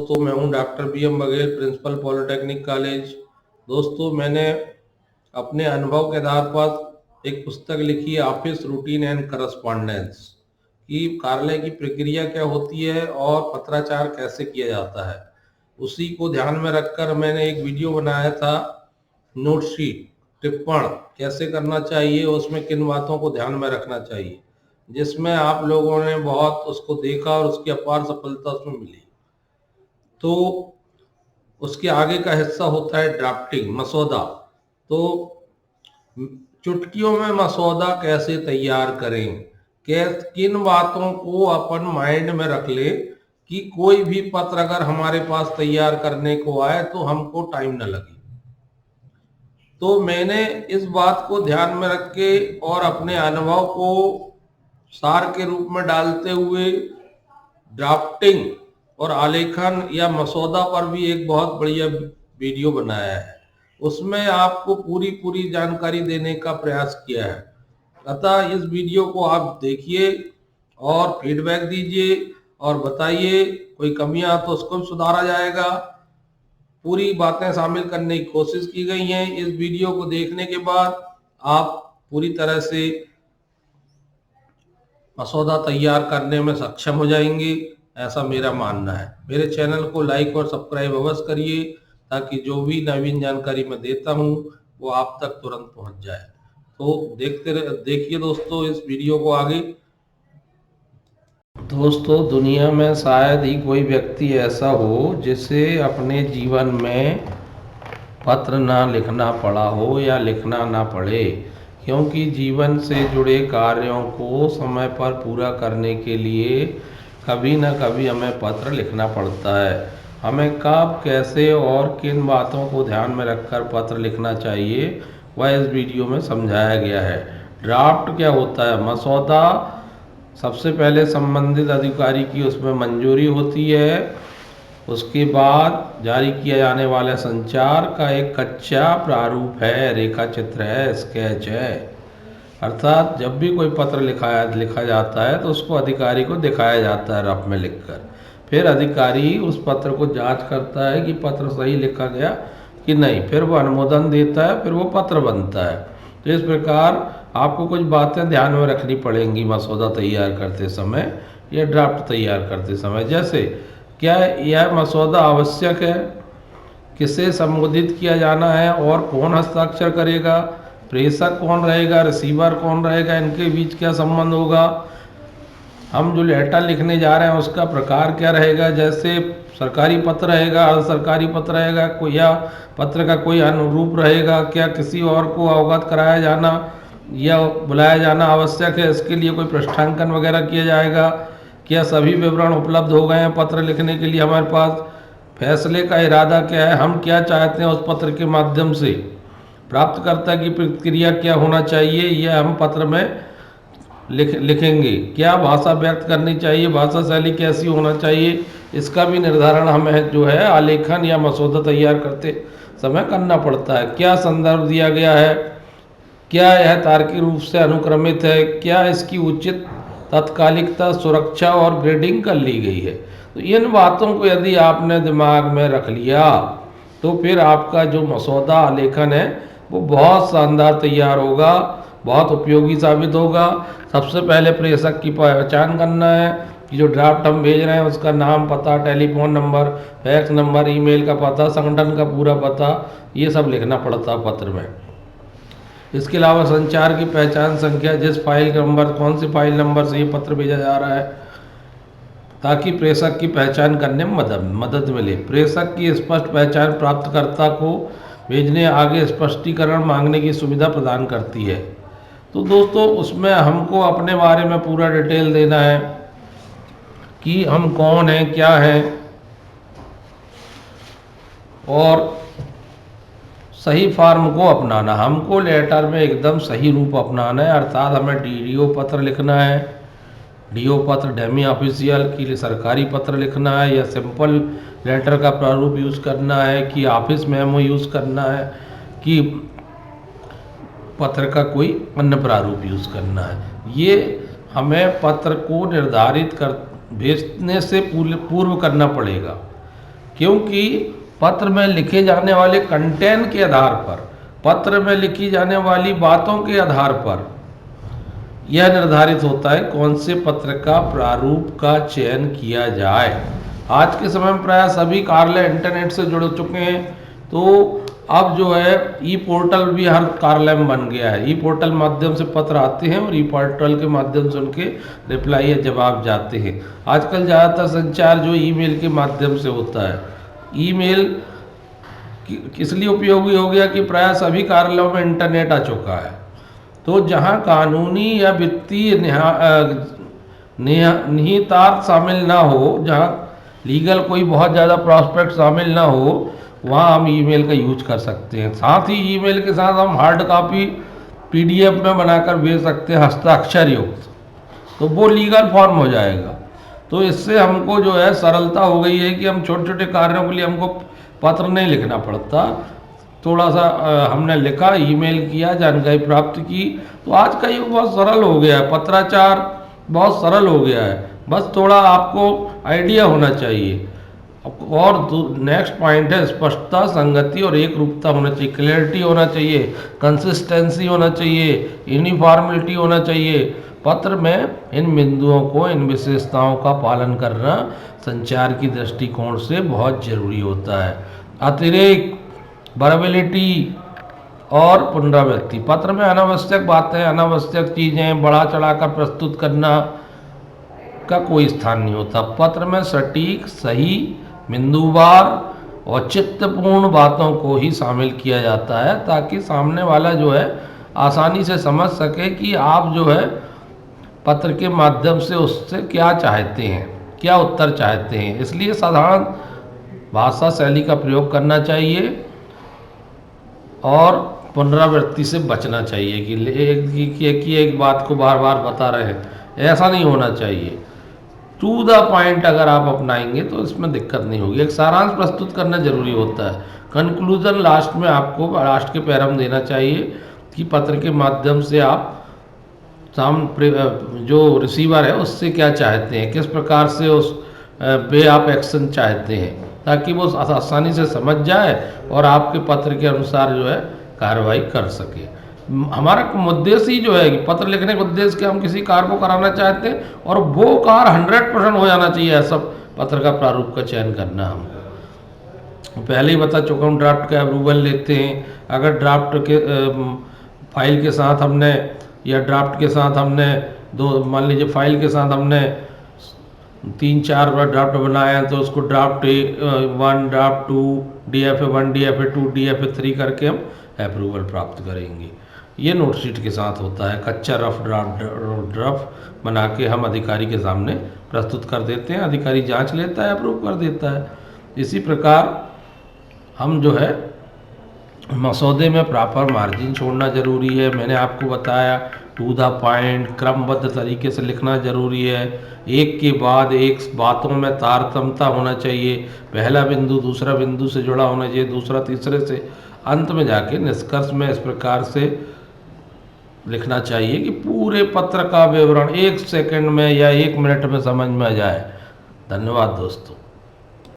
दोस्तों मैं हूं doctor B M. Baghel, principal polytechnic college. दोस्तों मैंने अपने अनुभव के आधार पर एक पुस्तक लिखी है, ऑफिस रूटीन एंड करस्पॉन्डेंस, कि कार्यालय की प्रक्रिया क्या होती है और पत्राचार कैसे किया जाता है। उसी को ध्यान में रखकर मैंने एक वीडियो बनाया था, नोटशीट टिप्पण कैसे करना चाहिए, उसमें किन बातों को ध्यान में रखना चाहिए, जिसमें आप लोगों ने बहुत उसको देखा और उसकी अपार सफलता उसमें मिली। तो उसके आगे का हिस्सा होता है ड्राफ्टिंग, मसौदा। तो चुटकियों में मसौदा कैसे तैयार करें, किन बातों को अपन माइंड में रख ले कि कोई भी पत्र अगर हमारे पास तैयार करने को आए तो हमको टाइम न लगे। तो मैंने इस बात को ध्यान में रख के और अपने अनुभव को सार के रूप में डालते हुए ड्राफ्टिंग और आलेखन या मसौदा पर भी एक बहुत बढ़िया वीडियो बनाया है। उसमें आपको पूरी जानकारी देने का प्रयास किया है। अतः इस वीडियो को आप देखिए और फीडबैक दीजिए और बताइए, कोई कमियां तो उसको भी सुधारा जाएगा। पूरी बातें शामिल करने की कोशिश की गई हैं। इस वीडियो को देखने के बाद आप पूरी तरह से मसौदा तैयार करने में सक्षम हो जाएंगे, ऐसा मेरा मानना है। मेरे चैनल को लाइक और सब्सक्राइब अवश्य करिए ताकि जो भी नवीन जानकारी मैं देता हूँ वो आप तक तुरंत पहुँच जाए। तो देखिए दोस्तों इस वीडियो को आगे। दोस्तों दुनिया में शायद ही कोई व्यक्ति ऐसा हो जिसे अपने जीवन में पत्र ना लिखना पड़ा हो या लिखना ना पड़े, क्योंकि जीवन से जुड़े कार्यों को समय पर पूरा करने के लिए कभी न कभी हमें पत्र लिखना पड़ता है। हमें कब, कैसे और किन बातों को ध्यान में रखकर पत्र लिखना चाहिए वह इस वीडियो में समझाया गया है। ड्राफ्ट क्या होता है? मसौदा सबसे पहले संबंधित अधिकारी की उसमें मंजूरी होती है, उसके बाद जारी किया जाने वाला संचार का एक कच्चा प्रारूप है, रेखा चित्र है, स्केच है। अर्थात जब भी कोई पत्र लिखा जाता है तो उसको अधिकारी को दिखाया जाता है रफ में लिखकर। फिर अधिकारी उस पत्र को जांच करता है कि पत्र सही लिखा गया कि नहीं, फिर वो अनुमोदन देता है, फिर वो पत्र बनता है। तो इस प्रकार आपको कुछ बातें ध्यान में रखनी पड़ेंगी मसौदा तैयार करते समय या ड्राफ्ट तैयार करते समय। जैसे क्या यह मसौदा आवश्यक है, किसे संबोधित किया जाना है और कौन हस्ताक्षर करेगा, प्रेषक कौन रहेगा, रिसीवर कौन रहेगा, इनके बीच क्या संबंध होगा, हम जो लेटर लिखने जा रहे हैं उसका प्रकार क्या रहेगा, जैसे सरकारी पत्र रहेगा, अर्ध सरकारी पत्र रहेगा, कोई या पत्र का कोई अनुरूप रहेगा, क्या किसी और को अवगत कराया जाना या बुलाया जाना आवश्यक है, इसके लिए कोई पृष्ठांकन वगैरह किया जाएगा, क्या सभी विवरण उपलब्ध हो गए हैं पत्र लिखने के लिए हमारे पास, फैसले का इरादा क्या है, हम क्या चाहते हैं उस पत्र के माध्यम से, प्राप्तकर्ता की प्रतिक्रिया क्या होना चाहिए, यह हम पत्र में लिखेंगे, क्या भाषा व्यक्त करनी चाहिए, भाषा शैली कैसी होना चाहिए, इसका भी निर्धारण हमें जो है आलेखन या मसौदा तैयार करते समय करना पड़ता है। क्या संदर्भ दिया गया है, क्या यह तार्किक रूप से अनुक्रमित है, क्या इसकी उचित तात्कालिकता, सुरक्षा और ग्रेडिंग कर ली गई है। तो इन बातों को यदि आपने दिमाग में रख लिया तो फिर आपका जो मसौदा आलेखन है वो बहुत शानदार तैयार होगा, बहुत उपयोगी साबित होगा। सबसे पहले प्रेषक की पहचान करना है कि जो ड्राफ्ट हम भेज रहे हैं उसका नाम, पता, telephone number, fax number, email का पता, संगठन का पूरा पता, ये सब लिखना पड़ता है पत्र में। इसके अलावा संचार की पहचान संख्या, जिस फाइल नंबर, कौन सी फाइल नंबर से ये पत्र भेजा जा रहा है, ताकि प्रेषक की पहचान करने में मदद मिले। प्रेषक की स्पष्ट पहचान प्राप्तकर्ता को भेजने आगे स्पष्टीकरण मांगने की सुविधा प्रदान करती है। तो दोस्तों उसमें हमको अपने बारे में पूरा डिटेल देना है कि हम कौन हैं, क्या हैं, और सही फॉर्म को अपनाना। हमको लेटर में एकदम सही रूप अपनाना है, अर्थात हमें डीडीओ पत्र लिखना है, डीओ पत्र डेमी ऑफिशियल के लिए सरकारी पत्र लिखना है, या सिंपल लेटर का प्रारूप यूज़ करना है, कि ऑफिस मेमो यूज़ करना है, कि पत्र का कोई अन्य प्रारूप यूज़ करना है। ये हमें पत्र को निर्धारित कर भेजने से पूर्व करना पड़ेगा। क्योंकि पत्र में लिखे जाने वाले कंटेंट के आधार पर, पत्र में लिखी जाने वाली बातों के आधार पर यह निर्धारित होता है कौन से पत्र का प्रारूप का चयन किया जाए। आज के समय में प्राय सभी कार्यालय इंटरनेट से जुड़ चुके हैं, तो अब जो है ई पोर्टल भी हर कार्यालय में बन गया है। ई पोर्टल माध्यम से पत्र आते हैं और ई पोर्टल के माध्यम से उनके रिप्लाई या जवाब जाते हैं। आजकल ज़्यादातर संचार जो ईमेल के माध्यम से होता है। ईमेल किस लिए उपयोगी हो गया कि प्राय सभी कार्यालयों में इंटरनेट आ चुका है, तो जहां कानूनी या वित्तीय निहितार्थ शामिल ना हो, जहां लीगल कोई बहुत ज़्यादा प्रॉस्पेक्ट शामिल ना हो, वहाँ हम ईमेल का यूज कर सकते हैं। साथ ही ईमेल के साथ हम हार्ड कॉपी पीडीएफ में बनाकर भेज सकते हैं हस्ताक्षर युक्त, तो वो लीगल फॉर्म हो जाएगा। तो इससे हमको जो है सरलता हो गई है कि हम छोटे छोटे कार्यों के लिए हमको पत्र नहीं लिखना पड़ता। थोड़ा सा हमने लिखा, ईमेल किया, जानकारी प्राप्त की, तो आज का युग बहुत सरल हो गया है, पत्राचार बहुत सरल हो गया है। बस थोड़ा आपको आइडिया होना चाहिए। और नेक्स्ट पॉइंट है स्पष्टता, संगति और एक रूपता होना चाहिए, क्लैरिटी होना चाहिए, कंसिस्टेंसी होना चाहिए, यूनिफॉर्मिलिटी होना चाहिए। पत्र में इन बिंदुओं को, इन विशेषताओं का पालन करना संचार की दृष्टिकोण से बहुत जरूरी होता है। अतिरेक, वर्बलिटी और पुनरावृत्ति, पत्र में अनावश्यक बातें, अनावश्यक चीज़ें बढ़ा चढ़ाकर प्रस्तुत करना का कोई स्थान नहीं होता। पत्र में सटीक, सही, बिंदुवार और चित्तपूर्ण बातों को ही शामिल किया जाता है, ताकि सामने वाला जो है आसानी से समझ सके कि आप जो है पत्र के माध्यम से उससे क्या चाहते हैं, क्या उत्तर चाहते हैं। इसलिए साधारण भाषा शैली का प्रयोग करना चाहिए और पुनरावृत्ति से बचना चाहिए कि एक बात को बार बार बता रहे हैं, ऐसा नहीं होना चाहिए। टू द पॉइंट अगर आप अपनाएंगे तो इसमें दिक्कत नहीं होगी। एक सारांश प्रस्तुत करना जरूरी होता है। कंक्लूजन लास्ट में आपको, लास्ट के पैरा में देना चाहिए कि पत्र के माध्यम से आप जो रिसीवर है उससे क्या चाहते हैं, किस प्रकार से उस पे आप एक्शन चाहते हैं, ताकि वो आसानी से समझ जाए और आपके पत्र के अनुसार जो है कार्रवाई कर सके। हमारा उद्देश्य ही जो है कि पत्र लिखने का उद्देश्य कि हम किसी कार्य को कराना चाहते हैं और वो कार्य 100% हो जाना चाहिए, ऐसा पत्र का प्रारूप का चयन करना। हमको पहले ही बता चुका हूँ, ड्राफ्ट का अप्रूवल लेते हैं। अगर ड्राफ्ट के फाइल के साथ हमने, या ड्राफ्ट के साथ हमने मान लीजिए फाइल के साथ हमने 3-4 बार ड्राफ्ट बनाया है, तो उसको draft 1, draft 2, DFA 1, DFA 2, DFA 3 करके हम अप्रूवल प्राप्त करेंगे। ये नोटशीट के साथ होता है। कच्चा रफ ड्राफ्ट बना के हम अधिकारी के सामने प्रस्तुत कर देते हैं, अधिकारी जांच लेता है, अप्रूव कर देता है। इसी प्रकार हम जो है मसौदे में प्रॉपर मार्जिन छोड़ना जरूरी है। मैंने आपको बताया टू द पॉइंट, क्रमबद्ध तरीके से लिखना जरूरी है। एक के बाद एक बातों में तारतम्यता होना चाहिए। पहला बिंदु दूसरा बिंदु से जुड़ा होना चाहिए, दूसरा तीसरे से, अंत में जाके निष्कर्ष में इस प्रकार से लिखना चाहिए कि पूरे पत्र का विवरण 1 सेकंड में या 1 मिनट में समझ में आ जाए। धन्यवाद दोस्तों।